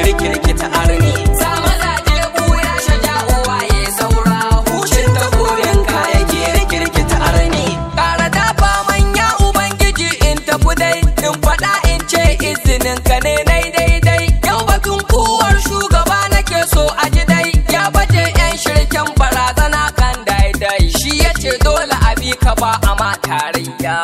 rikirkita arni. Sa mazaje buya shaja'u waye saura, hucin takobinka yake rikirkita arni. Kara dafa manya ubangiji in tafi dai, in faɗa in ce izinin ka ne daidai. Yau batun kuwar shugaba nake so a ji dai, ya baje yan shirken barazana kan daidai. Shi yace dole a bi ka ba a ma tarayya.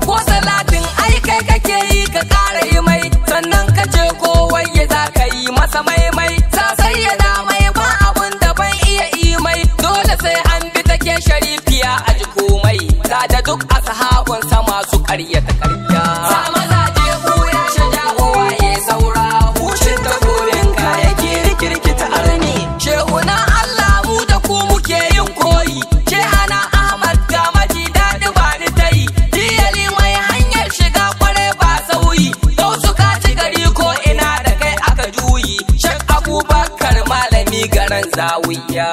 Ko salatin ai kai kake yi ka ƙara yi mai, sannan ka ce kowai ya za ka yi masa maimai. Sasai ya damai ba abun da ban iya yi mai, dole sai an bi take sharifiya a ji komai. Ga da duk ashabunsa masu ƙaryata ƙarya. Sa mazaje buya shaja'u waye saura, hucin takobinka yake rikirkita arni. Shehuna Allah mu da ku muke yin koyi, Shehana Ahmad ga maji daɗi ba ni ta yi. Diyali mai hanyar shiga kwarai ba sauyi, yau suka ci gari ko ina da kai aka juyi. Shek Abubakar malami garan zawiya.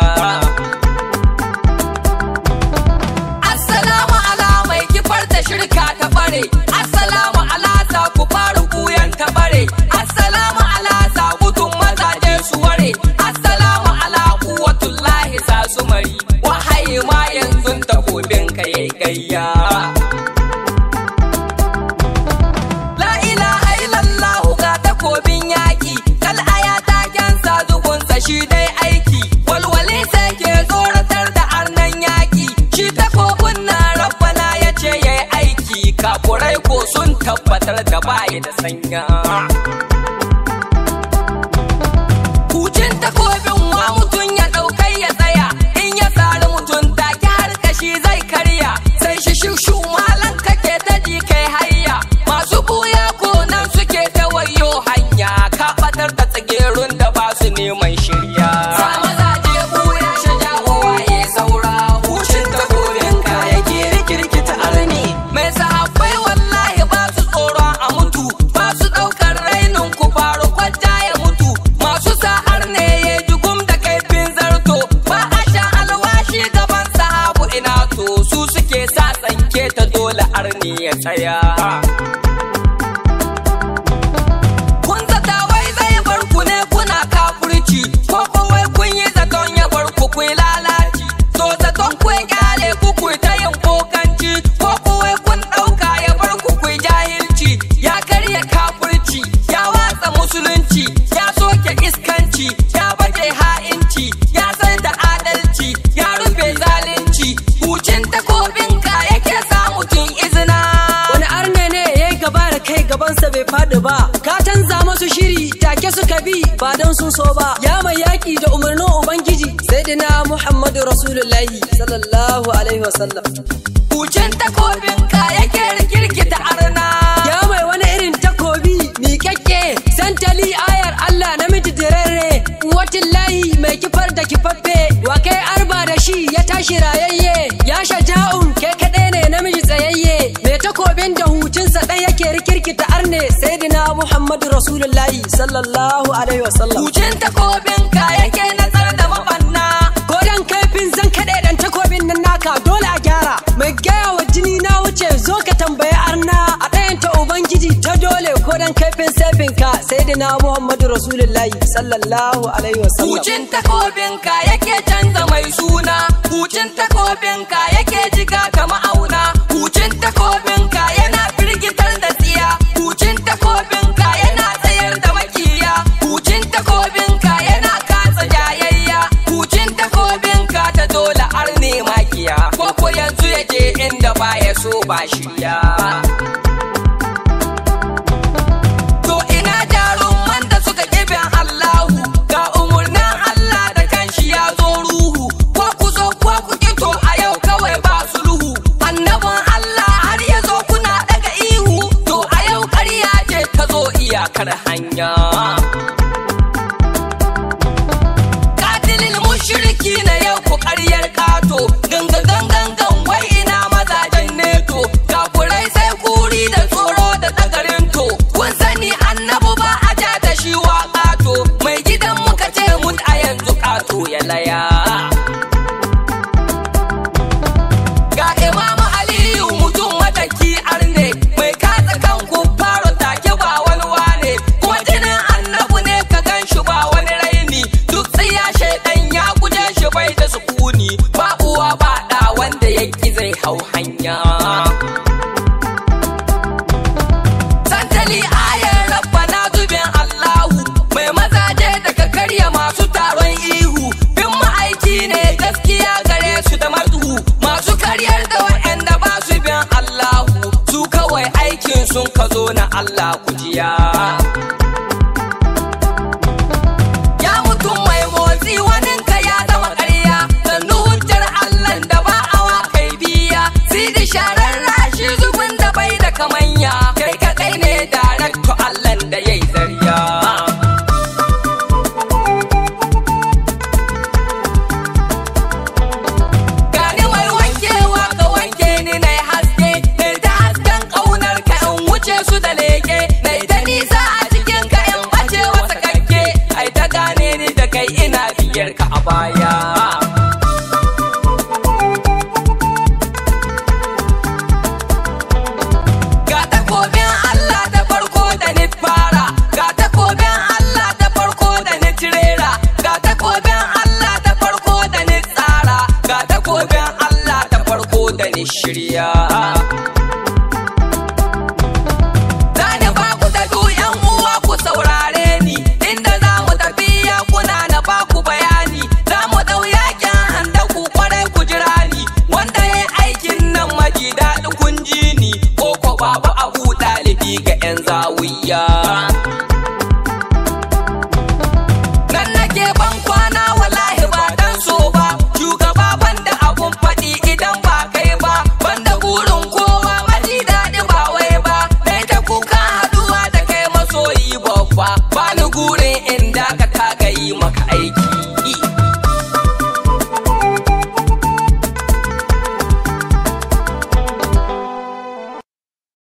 Assalamu ala mai kifar da shirka ta bare, assalamu ala za ku fara kuyan ta bare, assalamu ala za gudun mazaje su ware, assalamu ala kuwatullahi za su mari, wahayi ma yanzu takobin ka yayi gayya. La ilaha illallah ga takobin yaki, kal aya ta kyansa zugunsa shi dai aiki, walwale sai ke tsoratar da arnan yaki, shi takobin na rabbana yace yayi aiki, kafurai ko sun tabbatar da baya da sanya. Hucin takobin wa mutum ya ɗaukai ya tsaya, in ya sari mutum take har kashi zai karya, sai shi shushu malan kake ta ji kai hayya, masu buya ko nan suke ta wayo hanya, ka ɓatar da tsagerun da ba su neman shirya. Sa mazaje buya shaja'u waye saura, hucin takobinka yake rikirkita arni. Mai sahabbai wallahi ba su tsoron a mutu, ba su ɗaukar rainin ku faru kwajja ya mutu, masu sa'ar ne ya jugum da kaifin zarto, ba a sha alwashi gaban sahabu ina to, su suke sa tsanke ta dole arni ya tsaya. Kun zata wai zai bar ku ne kuna kafurci, ko kawai kun yi zaton ya bar ku kuyi lalaci, so zaton ku ya kyale ku kuyi ta yin kokanci, ko kawai kun ɗauka ya bar ku kuyi jahilci. Ya karya kafurci, ya watsa musulunci, ya soke iskanci, ya baje ha'inci, ya sai da adalci, ya rufe zalunci. Hucin takobinka yake sa mutum izina. Wani arne ne ya yi gaba da kai gabansa bai faɗi ba, ka canza masu shiri take suka bi ba don sun so ba. Ya mai yaƙi da umarnin Ubangiji Sayyidina Muhammadu Rasulullahi sallallahu alaihi wasallam. Hucin takobinka yake rikirkita arna. Ya mai wani irin takobi miƙaƙƙe, santali ayar Allah namiji dirarre, watillahi mai kifar da kifaffe, wa kai arba da shi ya tashi rayayye. Ya shaja'un kai kaɗai ne namiji tsayayye, mai takobin da hucinsa ɗan yake rikirkita arne, Sayyidina Muhammadu Rasulullahi sallallahu alaihi wasallam. Hucin takobinka yake nazar da mabanna. Ko dan kaifin zan kaɗai dan takobin nan naka dole a gyara, mai gaya wa jini na wuce zo ka tambayi arna, a ɗayan ta Ubangiji ta dole ko dan kaifin saifinka Sayyidina Muhammadu Rasulullahi sallallahu alaihi wasallam. Hucin takobinka yake canza mai suna, hucin takobinka yake jiga ka ma'auna, hucin takobinka yana firgitar da tsiya, hucin takobinka yana tsayar da makiya, hucin takobinka yana katsa jayayya, hucin takobinka ta dole arne makiya, ko yanzu ya je inda baya so ba shirya. To ina jaruman da suka kibin Allahu, ga umurnin Allah da kanshi ya zo ruhu, ko ku zo ko ku kito a yau kawai ba sulhu. Annabin Allah har ya zo kuna daga ihu, to a yau ƙarya ce ta zo iyakar hanya. Katilil mushriki na yau ku ƙaryar ƙato, gangan wai ina mazajen neto, kafurai sai ku hau hanya. Santali ayar rabbana zubin Allahu mai mazaje daga karya masu taron ihu. Bin ma'aiki ne gaskiya gare su da marduhu, masu karyar da wa'anda ba su bin Allahu, su kawai aikin sun ka zo na Allah kujiya. Ya mutum mai motsi waninka ya zama ƙarya, sannu hujjar Allah da ba awa kai biya. Sidi sharar rashi zubin da bai da kamanya, kai kaɗai ne darakto Allah da yayi zariya. Gani mai wankewa ka wanke ni na haske, nai ta hasken ƙaunar ka in wuce su da leke, nai ta nisa a cikin ka in ɓace wasa kakke, ai ta gane ni da kai ina biyar ka a baya. Ga takobin Allah da farko da ni fara, ga takobin Allah da farko da ni tirera, ga takobin Allah da farko da ni tsara, ga takobin Allah da farko da ni shirya.